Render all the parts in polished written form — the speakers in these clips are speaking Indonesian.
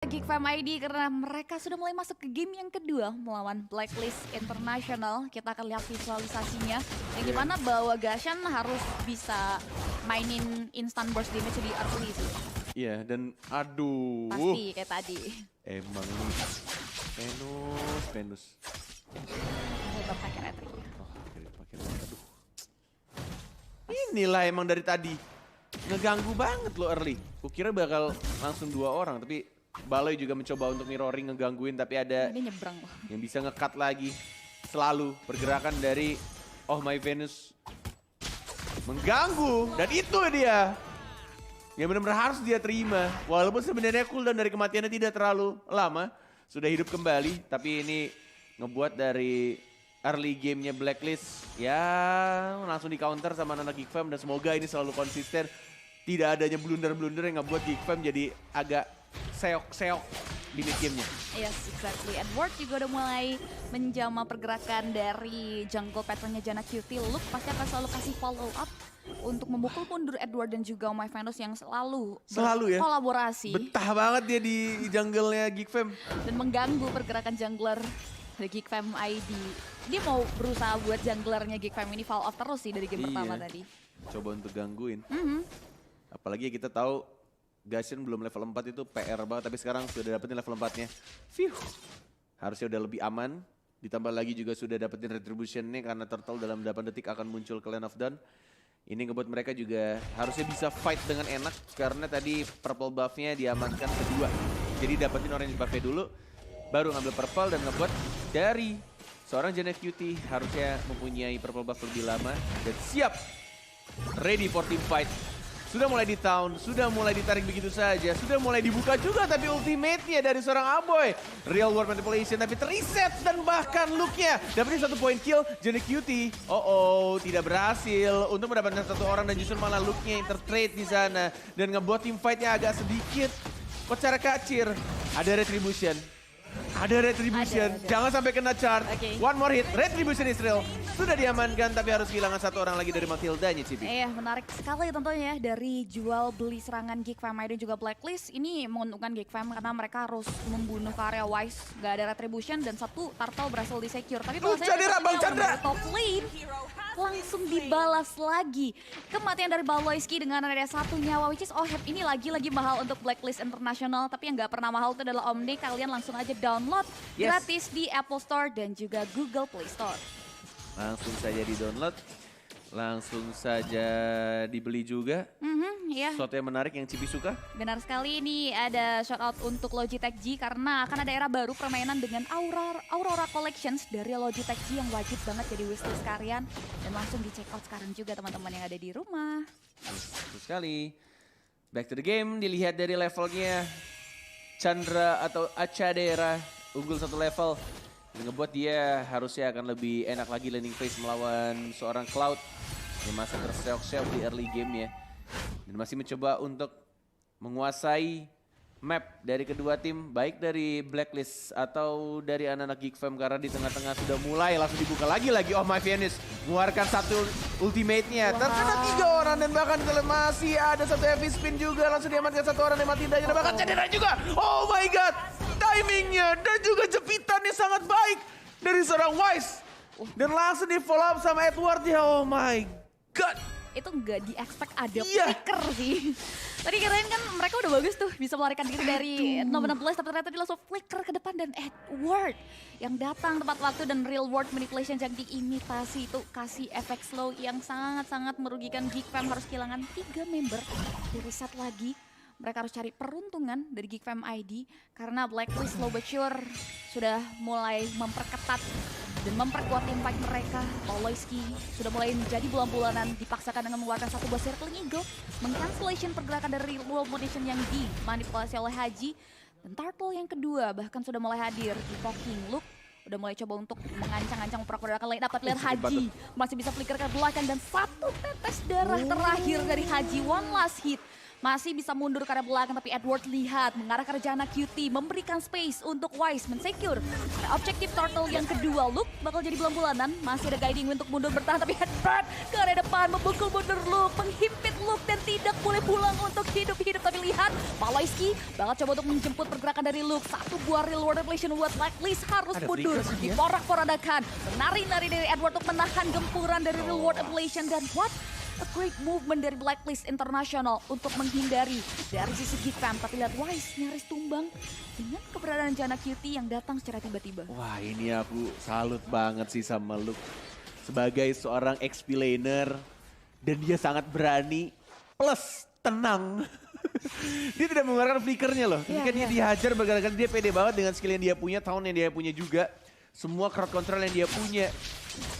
Geek Fam ID karena mereka sudah mulai masuk ke game yang kedua melawan Blacklist International. Kita akan lihat visualisasinya yang dimana bahwa Gashan harus bisa mainin instant burst damage di early sih. Iya, dan aduh. Pasti kayak tadi. Emang ini Venus. Coba pakai retrik. Aduh. Inilah emang dari tadi. Ngeganggu banget lo early. Kukira bakal langsung 2 orang, tapi Baloi juga mencoba untuk mirroring ngegangguin, tapi ada Dia nyebrang loh. yang bisa nge-cut lagi. Selalu pergerakan dari Oh My Venus mengganggu, dan itu dia yang benar-benar harus dia terima. Walaupun sebenarnya cooldown dari kematiannya tidak terlalu lama, sudah hidup kembali, tapi ini ngebuat dari early gamenya Blacklist ya langsung di counter sama anak Geek Fam, dan semoga ini selalu konsisten. Tidak adanya blunder-blunder yang ngebuat Geek Fam jadi agak seok-seok di mid gamenya. Yes, exactly. Edward juga udah mulai menjama pergerakan dari jungle patternnya Janna Cutie. Luke pasti akan selalu kasih follow up untuk memukul mundur Edward dan juga My Venus yang selalu Ya kolaborasi betah banget dia di jungle-nya Geek Fam dan mengganggu pergerakan jungler dari Geek Fam ID. Dia mau berusaha buat junglernya Geek Fam ini fall off terus sih dari game pertama tadi. Coba untuk gangguin. Apalagi kita tahu Gashan belum level 4 itu PR banget, tapi sekarang sudah dapetin level 4-nya. Phew. Harusnya udah lebih aman. Ditambah lagi juga sudah dapetin retribution-nya karena Turtle dalam 8 detik akan muncul ke Land of Dawn. Ini ngebuat mereka juga harusnya bisa fight dengan enak karena tadi purple buff-nya diamankan kedua. Jadi dapetin orange buff-nya dulu, baru ngambil purple dan ngebuat dari seorang Janna Cutie harusnya mempunyai purple buff lebih lama dan siap ready for team fight. Sudah mulai di town, sudah mulai ditarik begitu saja, sudah mulai dibuka juga tapi ultimate-nya dari seorang Aboy. Real world manipulation tapi terreset dan bahkan look-nya dapetin 1 point kill. Janna Cutie, tidak berhasil untuk mendapatkan 1 orang dan justru malah look-nya intertrade di sana. Dan ngebuat team fight-nya agak sedikit kocar kacir. Ada retribution. Ada. Jangan sampai kena charge. One more hit, retribution Israel. Sudah diamankan tapi harus kehilangan 1 orang lagi dari Matilda-nya, Cibi. Iya, menarik sekali tentunya dari jual beli serangan Geek Fam ID dan juga Blacklist. Ini menguntungkan Geek Fam karena mereka harus membunuh ke area Wise. Gak ada retribution dan 1 turtle berhasil di-secure. Tapi Bang Chandra top lane langsung dibalas lagi. Kematian dari Baloyski dengan ada 1 nyawa, which is Oheb ini lagi-lagi mahal untuk Blacklist International. Tapi yang gak pernah mahal itu adalah Omni. Kalian langsung aja download gratis di Apple Store dan juga Google Play Store. Langsung saja di-download, langsung saja dibeli juga. Ya. Sesuatu yang menarik yang Cibi suka. Benar sekali, ini ada shout out untuk Logitech G karena akan ada era baru permainan dengan Aurora Collections dari Logitech G yang wajib banget jadi wishlist kalian. Dan langsung di check out sekarang juga teman-teman yang ada di rumah. Betul sekali. Back to the game, dilihat dari levelnya. Chandra atau Achadera unggul 1 level. Yang ngebuat dia harusnya akan lebih enak lagi landing phase melawan seorang Cloud yang masih terseok-seok di early game ya. Dan masih mencoba untuk menguasai map dari kedua tim, baik dari Blacklist atau dari anak-anak Geek Fam karena di tengah-tengah sudah mulai langsung dibuka lagi Oh My Venus mengeluarkan 1 ultimate-nya. Terkena 3 orang dan bahkan masih ada 1 heavy spin juga, langsung diamankan 1 orang yang mati dan bahkan cedera juga. Oh my god, timingnya dan juga jepitannya sangat baik dari seorang Wise. Dan langsung di follow up sama Edward ya, oh my god. Itu nggak di-expect ada flicker sih. Tadi kirain kan mereka udah bagus tuh bisa melarikan diri dari nomor 16 tapi ternyata dia langsung flicker ke depan dan Edward yang datang tepat waktu dan real world manipulation yang diimitasi itu kasih efek slow yang sangat-sangat merugikan Geek Fam. Harus kehilangan 3 member, di reset lagi. Mereka harus cari peruntungan dari Geek Fam ID karena Blacklist slow but sure sudah mulai memperketat dan memperkuat impact mereka. Baloyski sudah mulai menjadi bulan-bulanan, dipaksakan dengan mengeluarkan 1 buah circling eagle, mengcancellation pergerakan dari world munition yang dimanipulasi oleh Haji. Dan Turtle yang kedua bahkan sudah mulai hadir di poking. Luke udah mulai coba untuk mengancang-ancang pergerakan lain. Dapat lihat Haji masih bisa flicker ke belakang dan 1 tetes darah terakhir dari Haji. One last hit masih bisa mundur ke arah belakang, tapi Edward lihat mengarah ke arah Jana QT, memberikan space untuk Wise men-secure. Nah, objektif turtle yang kedua, Luke bakal jadi bulan-bulanan, masih ada guiding untuk mundur bertahan, tapi Edward ke arah depan, membukul mundur Luke, menghimpit Luke dan tidak boleh pulang untuk hidup-hidup. Tapi lihat, Paloyski bakal coba untuk menjemput pergerakan dari Luke. Satu buah real world revelation buat Blacklist harus Ada mundur, flicker sih dia. diporak-porandakan, menari-nari dari Edward untuk menahan gempuran dari real world revelation. Dan what? A great movement dari Blacklist International untuk menghindari dari sisi Gifam. Tapi lihat Wise nyaris tumbang dengan keberadaan Jana QT yang datang secara tiba-tiba. Wah, ini aku salut banget sih sama Luke. Sebagai seorang XP laner, dan dia sangat berani plus tenang. Dia tidak mengeluarkan flickernya loh. Ketika dia dihajar bergerakan, dia pede banget dengan skill yang dia punya, tahun yang dia punya juga. Semua crowd control yang dia punya.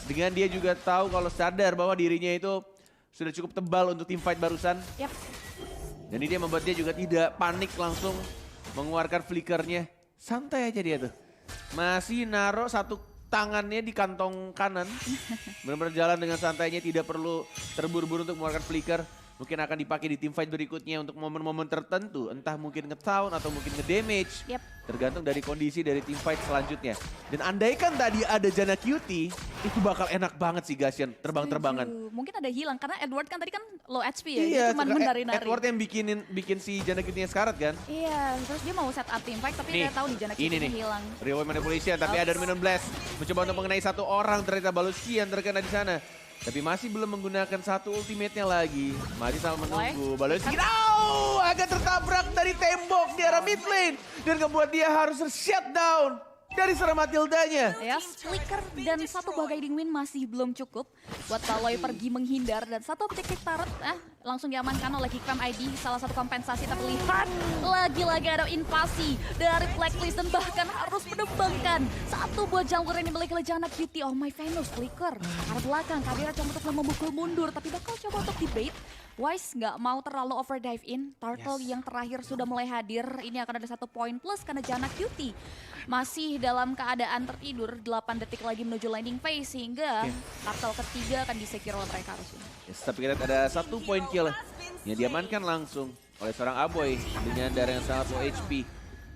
Dengan dia juga tahu kalau sadar bahwa dirinya itu sudah cukup tebal untuk team fight barusan. Yap. Dan ini dia membuat dia juga tidak panik langsung mengeluarkan flickernya. Santai aja dia tuh. Masih naruh satu tangannya di kantong kanan. Benar-benar jalan dengan santainya, tidak perlu terburu-buru untuk mengeluarkan flicker. Mungkin akan dipakai di team fight berikutnya untuk momen-momen tertentu. Entah mungkin nge-town atau mungkin nge-damage. Yep. Tergantung dari kondisi dari team fight selanjutnya. Dan andaikan tadi ada Jana QT, itu bakal enak banget sih Gasyan, terbang-terbangan. Mungkin ada hilang karena Edward kan tadi kan low HP ya, dia Iya, cuma menari-nari. Edward yang bikin si Jana QT-nya sekarat kan. Iya, terus dia mau set up team fight tapi Nih, dia tahu di Jana ini QT-nya nih, hilang. real manipulation, tapi ada Minion Blast. Mencoba untuk mengenai satu orang, ternyata Baluski yang terkena di sana. Tapi masih belum menggunakan satu ultimate-nya lagi. Masih sama menunggu. Baluski, agak tertabrak dari tembok di arah mid lane. Dan ngebuat dia harus shutdown dari seorang Matildanya. Ya, flicker dan satu buah guiding win masih belum cukup buat Paloy pergi menghindar, dan satu objektif turret langsung diamankan oleh Geekfam ID, salah satu kompensasi. Tapi lihat lagi-lagi ada invasi dari Blacklist dan bahkan harus menembangkan satu buah jungler yang dimiliki oleh Jana QT. Oh my Venus, flicker arah belakang, Kadira coba untuk memukul mundur tapi bakal coba untuk debate. Wise nggak mau terlalu overdive in, turtle yang terakhir sudah mulai hadir. Ini akan ada 1 poin plus karena Jana QT masih dalam keadaan tertidur. 8 detik lagi menuju landing phase sehingga turtle ketiga akan disecure oleh mereka harusnya. Yes, tapi kita lihat ada 1 poin kill yang diamankan langsung oleh seorang Aboy dengan darah yang sangat low HP.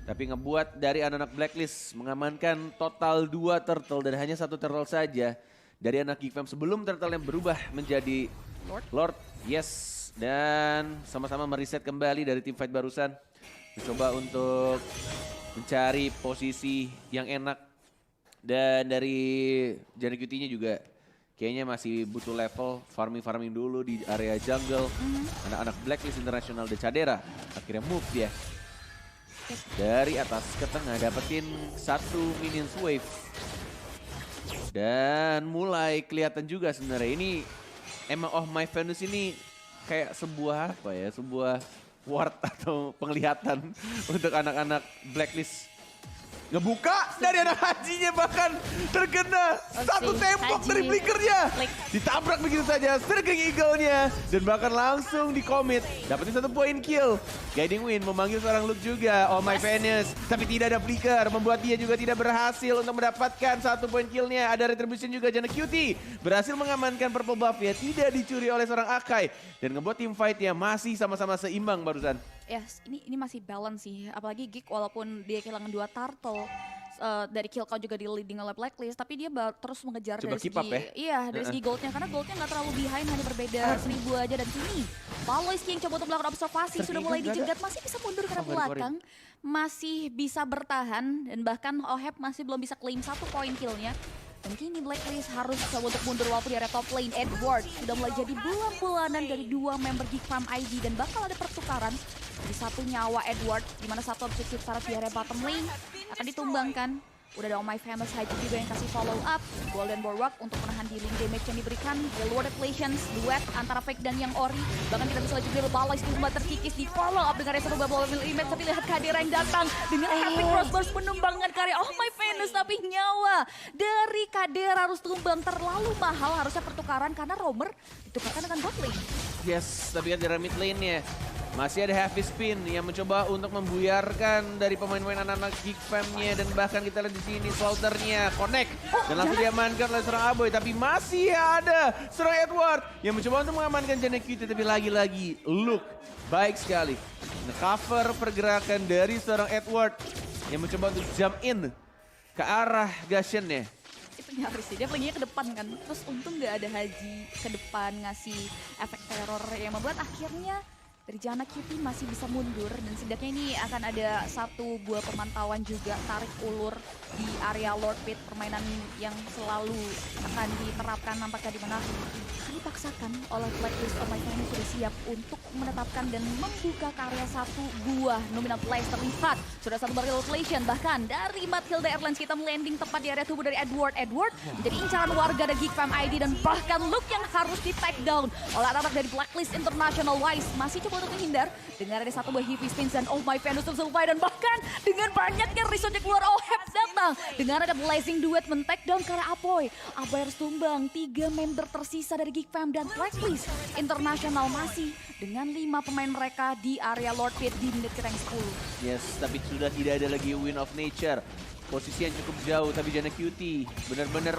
Tapi ngebuat dari anak-anak Blacklist mengamankan total 2 turtle dan hanya 1 turtle saja dari anak Geekfam sebelum turtle yang berubah menjadi Lord. Yes, dan sama-sama mereset kembali dari team fight barusan. Mencoba untuk mencari posisi yang enak. Dan dari Jana QT-nya juga kayaknya masih butuh level, farming dulu di area jungle. Anak-anak Blacklist International dan Cadera akhirnya move dia. Dari atas ke tengah dapetin 1 minions wave. Dan mulai kelihatan juga sebenarnya ini emang My Venus ini kayak sebuah apa ya, sebuah ward atau penglihatan untuk anak-anak Blacklist. Ngebuka dari anak hajinya, bahkan terkena satu tembok Haji. dari flickernya. Flick. Ditabrak begitu saja Striking Eagle-nya dan bahkan langsung di-commit. Dapetin 1 poin kill. Guiding Win memanggil seorang Luke juga, Oh My Venus. Tapi tidak ada flicker, membuat dia juga tidak berhasil untuk mendapatkan 1 poin kill-nya. Ada retribution juga Jana QT. Berhasil mengamankan purple buff ya, tidak dicuri oleh seorang Akai. Dan ngebuat team fight-nya masih sama-sama seimbang barusan. Yes, ini masih balance sih. Apalagi Geek walaupun dia kehilangan 2 turtle, dari kill count juga di leading oleh Blacklist, tapi dia terus mengejar Coba dari keep segi up ya. Iya, dari segi goldnya, karena goldnya nggak terlalu behind, hanya berbeda 1000 aja. Dan sini Paloyski yang coba untuk melakukan observasi sudah mulai dicegat, masih bisa mundur ke belakang, masih bisa bertahan, dan bahkan Oheb masih belum bisa claim 1 poin killnya. Dan kini Blacklist harus coba untuk mundur walaupun di area top lane. Edward sudah mulai jadi bulan-bulanan dari 2 member Geekfam ID, dan bakal ada pertukaran di 1 nyawa Edward, di mana 1 objektif syarat di area bottom lane akan ditumbangkan. Udah ada My Famous Haji juga yang kasih follow up. Golden Bulwark untuk menahan healing damage yang diberikan. Reward Relations, duet antara Fake dan yang Ori. Bahkan kita bisa lihat juga Paloyski cuma terkikis di follow up dengan Reservoir Bubble Image. Tapi lihat Kadira yang datang dengan Epic Crossburst menumbangkan karya Oh My Venus. Tapi nyawa dari Kadira harus tumbang, terlalu mahal. Harusnya pertukaran karena Roamer ditukarkan dengan bot lane. Yes, tapi kan dari mid lane-nya Masih ada Heavy Spin yang mencoba untuk membuyarkan dari pemain-pemain anak-anak Geek Fam-nya. Dan bahkan kita lihat di sini Slaughter-nya connect. Dan langsung diamankan oleh seorang Aboy. Tapi masih ada seorang Edward yang mencoba untuk mengamankan Jana QT. Tapi lagi-lagi Luke baik sekali nge-cover pergerakan dari seorang Edward yang mencoba untuk jump in ke arah Gashen-nya. Itu nyaris sih, dia perginya ke depan kan. Terus untung gak ada Haji ke depan ngasih efek teror yang membuat akhirnya dari Jana QT masih bisa mundur. Dan setidaknya ini akan ada satu buah pemantauan juga tarik ulur di area Lord Pit, permainan yang selalu akan diterapkan nampaknya di mana dipaksakan oleh Blacklist. Pemain ini sudah siap untuk menetapkan dan membuka karya satu buah nominal place terlihat. Sudah satu barrel inflation bahkan dari Matilda Airlines kita landing tepat di area tubuh dari Edward. Edward menjadi incaran warga dari Geek Fam ID dan bahkan Luke yang harus di take down oleh anak dari Blacklist International. Wise masih coba untuk menghindar dengan ada satu buah heavy spins dan oh my Venus of Sylvie dan bahkan dengan banyaknya resource keluar Ohep datang dengan ada blazing duet men-take down karena Apoy. Apoy harus tumbang 3 member tersisa dari Geek Fam dan Blacklist International masih dengan 5 pemain mereka di area Lord Pit di menit ke-10. Yes, tapi sudah tidak ada lagi Win of Nature. Posisi yang cukup jauh, tapi Jana QT benar-benar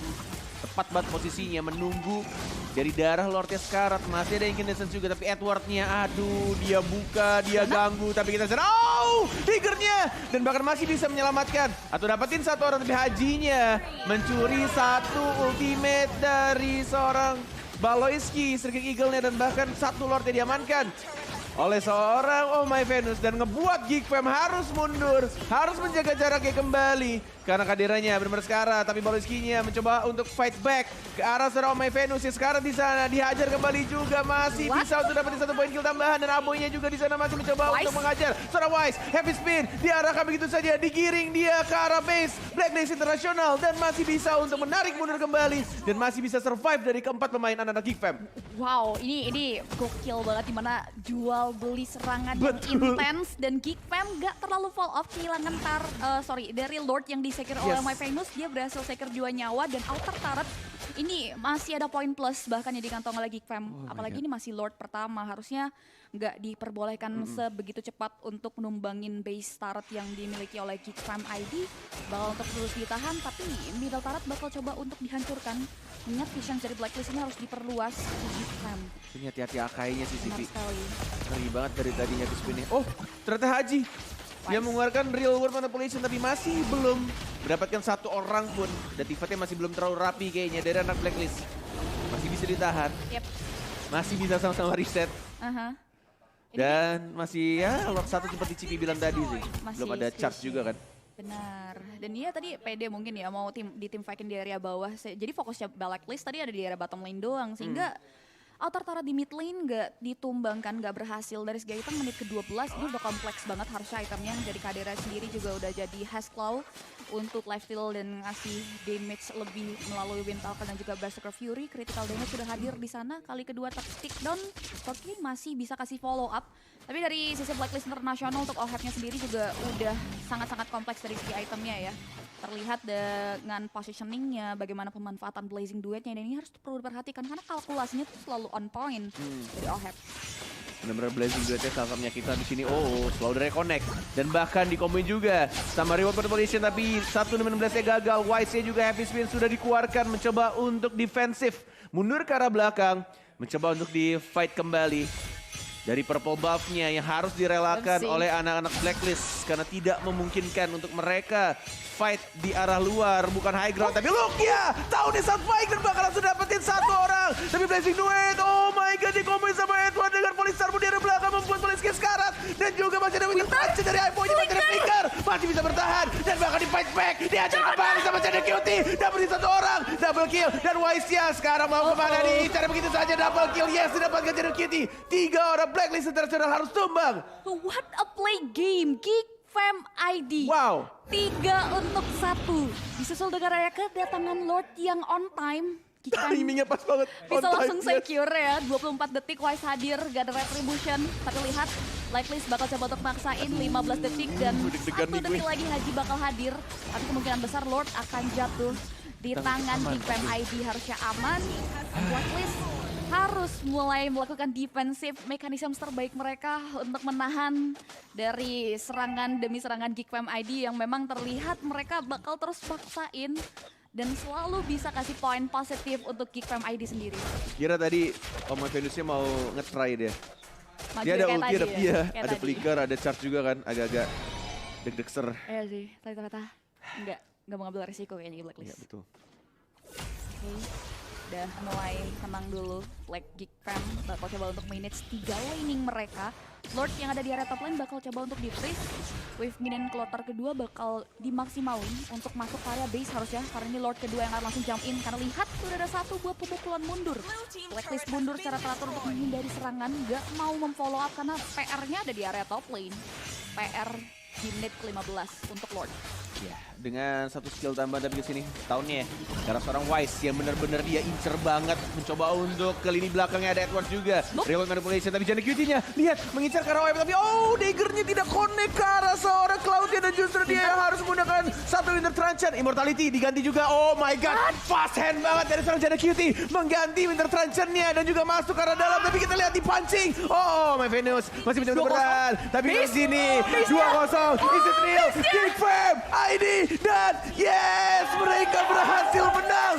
tepat banget posisinya menunggu dari darah Lordnya sekarat. Masih ada incandescence juga, tapi Edwardnya aduh dia buka, dia ganggu, tapi kita sadar, oh triggernya dan bahkan masih bisa menyelamatkan atau dapetin satu orang, tapi Hajinya mencuri satu ultimate dari seorang Baloiski, Striking Eagle-nya, dan bahkan satu Lord yang diamankan oleh seorang Oh My Venus dan ngebuat Geek Fam harus mundur, harus menjaga jaraknya kembali karena kehadirannya benar-benar sekarang. Tapi Baloiski-nya mencoba untuk fight back ke arah seorang Oh My Venus yang sekarang di sana dihajar kembali juga, masih bisa untuk dapetin satu poin kill tambahan dan Aboy-nya juga di sana masih mencoba untuk mengajar seorang Wise. Heavy spin diarahkan begitu saja, digiring dia ke arah base Blacklist International dan masih bisa untuk menarik mundur kembali dan masih bisa survive dari keempat pemain anak-anak Geek Fam. Wow, ini gokil banget dimana jual beli serangan yang intens dan Geek Fam gak terlalu fall off, kehilangan dari Lord yang disecure oleh My Venus. Dia berhasil secure 2 nyawa dan outer turret ini masih ada poin plus bahkan yang dikantong oleh Geek Fam. Apalagi ini masih Lord pertama, harusnya nggak diperbolehkan sebegitu cepat untuk menumbangin base turret yang dimiliki oleh Geek Fam ID. Bakal untuk terus ditahan, tapi middle turret bakal coba untuk dihancurkan. Ingat vision dari Blacklist ini harus diperluas ke Geek Fam. Ini hati-hati akainya sih Benar Sivi. sekali. Ngeri banget dari tadinya ke spinnya. Oh ternyata Haji yang mengeluarkan real world manipulation tapi masih belum mendapatkan satu orang pun. Dan tifatnya masih belum terlalu rapi kayaknya dari anak Blacklist. Masih bisa ditahan. Yep. Masih bisa sama-sama reset. Dan masih ya Lord 1 seperti Cipi bilang tadi sih. Belum ada charge juga kan. Benar. Dan iya tadi PD mungkin ya mau di tim fighting di area bawah. Jadi fokusnya Blacklist tadi ada di area bottom lane doang. Sehingga outer turret di mid lane gak ditumbangkan, gak berhasil. Dari segi item menit ke-12 ini udah kompleks banget harusnya itemnya. Dari Kadera sendiri juga udah jadi Hashclaw untuk lifesteal dan ngasih damage lebih melalui Wind Talker dan juga Berserker Fury. Critical damage sudah hadir di sana. Kali kedua stick down, Scorpion masih bisa kasih follow up. Tapi dari sisi Blacklist International untuk Ohep-nya sendiri juga udah sangat-sangat kompleks dari segi itemnya ya. Terlihat dengan positioningnya, bagaimana pemanfaatan Blazing Duetnya, dan ini harus perlu diperhatikan karena kalkulasinya tuh selalu on point dari Ohep. Benar-benar Blazing Duetnya sangat menyakitkan di sini. Oh, selalu reconnect dan bahkan dikomboin juga sama reward manipulation, tapi 1-16-nya gagal. Wise-nya juga heavy spin sudah dikeluarkan, mencoba untuk defensif, mundur ke arah belakang, mencoba untuk di fight kembali. Dari purple buff-nya yang harus direlakan oleh anak-anak Blacklist karena tidak memungkinkan untuk mereka fight di arah luar, bukan high ground. Tapi look ya, tahu nih saat fight dan bakal langsung dapetin satu orang. Tapi Blazing Duet, oh my god, dikomboin sama Edward dengan Polistar di arah belakang membuat Poliski sekarat. Dan juga masih ada Winter Touch dari iPhone-nya, masih ada Flicker, masih bisa bertahan. Dan bahkan di fight back, dihajar kembali sama Jana QT. Dapetin satu orang, double kill. Dan Wise-nya sekarang mau kemana nih? Cara begitu saja double kill, yes, didapatkan Jana QT. 3 orang Blacklist International harus tumbang. What a play game, Geek Fam ID. Wow. 3 untuk 1. Disusul dengan raya kedatangan Lord yang on time. Timingnya pas banget. Bisa langsung secure ya. 24 detik Wise hadir, gak ada retribution. Tapi lihat, Blacklist bakal coba untuk maksain 15 detik dan 1 detik lagi Haji bakal hadir. Tapi kemungkinan besar Lord akan jatuh di tangan Geek Fam ID, harusnya aman. Blacklist harus mulai melakukan defensive mechanism terbaik mereka untuk menahan dari serangan demi serangan Geek Fam ID yang memang terlihat mereka bakal terus paksain dan selalu bisa kasih poin positif untuk Geek Fam ID sendiri. Kira tadi Oma Venusnya mau nge-try dia. Maju Dia ada kayak ulti, tadi ada ya, kayak ada tadi. flicker, ada charge juga kan, agak-agak deg-degser. Iya sih, ternyata nggak mau ngambil resiko kayaknya di Blacklist. Iya betul. Oke, udah mulai tenang dulu. Black Geek Fam bakal coba untuk manage 3 laning mereka. Lord yang ada di area top lane bakal coba untuk di-freeze. Wave minion kloter kedua bakal dimaksimalin untuk masuk ke area base harusnya. Karena ini Lord kedua yang akan langsung jump in. Karena lihat sudah ada satu buah pemukulan mundur. Blacklist mundur secara teratur untuk menghindari serangan. Gak mau memfollow up karena PR-nya ada di area top lane. PR di menit ke-15 untuk Lord. Ya, dengan satu skill tambahan tapi kesini tahunnya ya. Karena seorang Wise yang benar-benar dia incer banget mencoba untuk ke lini belakangnya ada Edward juga. Real manipulation tapi jangan QT-nya. Lihat mengincar ke arah Wave tapi daggernya tidak connect ke arah seorang Cloudya dan justru dia yang harus menggunakan satu Winter Truncheon. Immortality diganti juga. Oh my god, fast hand banget dari seorang Jana QT mengganti Winter Truncheon-nya dan juga masuk ke arah dalam tapi kita lihat dipancing. My Venus masih mencoba bertahan tapi di sini 2-0. Is it real? Geek Fam ID dan yes, mereka berhasil menang.